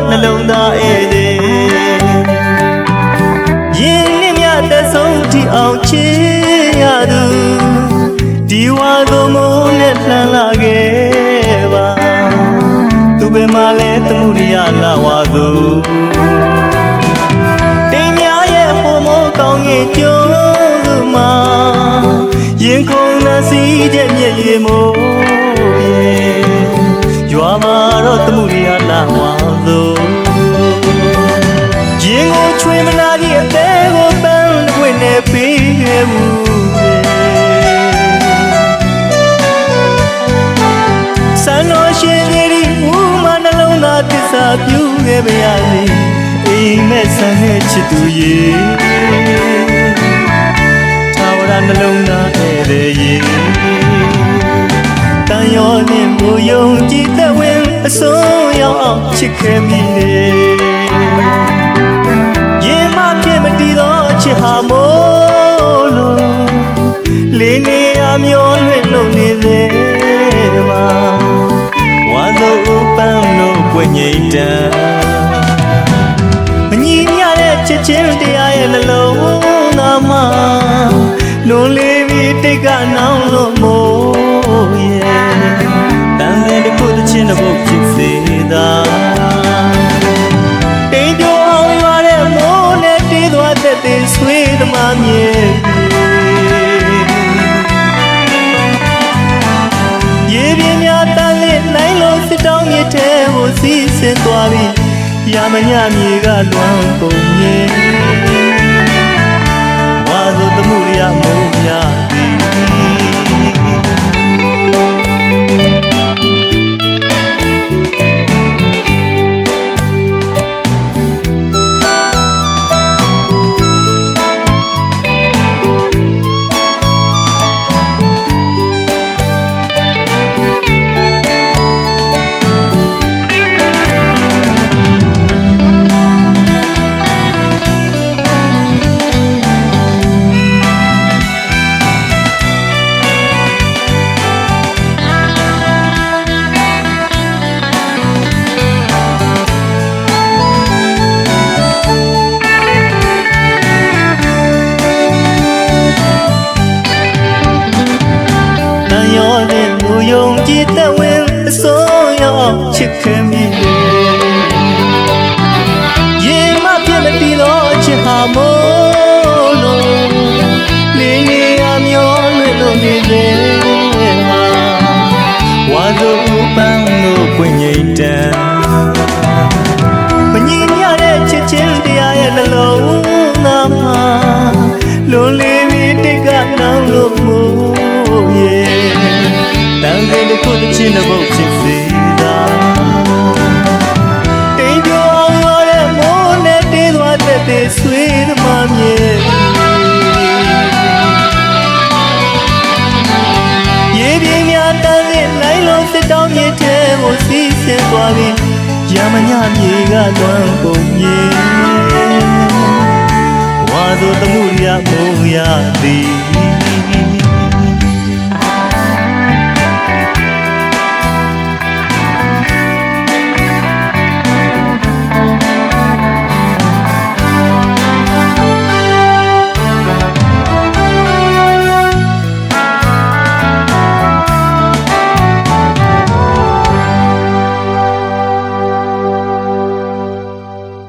နှလုံးသားဧည့်သည်ရင်းနှီးမြတ်သက်ဆုံးထိအောင်ချစ်ရသူဒီဝါကိုမိုးနဲ့လှမ်းလာခဲ့ပါသူပဲမှလဲသမှုရိယလာဝါသူတင်များရဲ့ဟိုမိုးကောင်းရဲ့ကျိုးသူမှာရင်ခုန်နှစီတဲ့မျက်ရည်မိုးရွာမှာတော့သမှုရိယလာဝါသူရင်ကိုချွေမနာကြီးအသေးကိုပန်းခွင့်နဲ့ပေးခဲ့မှုစံတော်ရှင်ကြီးဦးမနှလုံးသားသစ္စာပြုခဲ့ပါရစေအိမ်မဲ့ဆန်းရဲ့ချစ်သူရေထာဝရနှလုံးသားဧည့်သည်ရေတန်ရောနှင့်မိုးယုံကြည်သက်ဝင်အစိုးရောက်အောင်ချစ်ခဲ့မိလေရင်မဖြစ်မတည်သောချစ်ဟာမို့လို့လေးနေရမျောလွင့်လို့နေသေးမှာဝါသောပန်းလို့ပွင့်ငိမ့်တန်မညီမျှတဲ့ချစ်ချင်းတရားရဲ့နှလုံးသားမှာလွန်လေးပြီးတိတ်ကနောင်လို့မို့ရဲ့တန်တဲ့တစ်ခုတစ်ချင်းတစ်ပုတ်ဖြစ်စေသာတိမ်ပြောအောင်ရွာတဲ့မိုးနဲ့တေးသွားတဲ့တေးဆွေးသမားမြေရေပြင်းများတန်းလေးနိုင်လို့စစ်တောင်းမြေထဲကိုစီးဆင်းသွားပြီးရမညမြေကလွမ်းကုန်မြေဝါဆိုသမှုရိယမိုးများသည်ယုံကြည်သက်ဝင်အစိုးရောက်ချစ်ခင်မိလေရင်မပြတ်မတည်သောချစ်ဟာမို့လို့လေးနေရမျောလွင့်လို့နေသေးမှာဝါတို့ပန်းလို့ပွင့်ငိမ့်တန်မညီမျှတဲ့ချစ်ချင်းတရားရဲ့နှလုံးသားမှာလွန်လေးပြီးတိတ်ကနောင်လို့မို့ရဲ့တန်တဲ့တစ်ခုတစ်ချင်းတစ်ပုတ်ဖြစ်စေသာတိမ်ပြောအောင်ရွာတဲ့မိုးနဲ့တေးသွားတဲ့တေးဆွေးသမားမြေရေပြင်းများတန်းတဲ့နိုင်လုံးစစ်တောင်းမြေထဲကိုစီးဆင်းသွားပြီးရမညမြေကလွမ်းကုန်မြေဝါဆိုသမှုရိယမိုးရသည်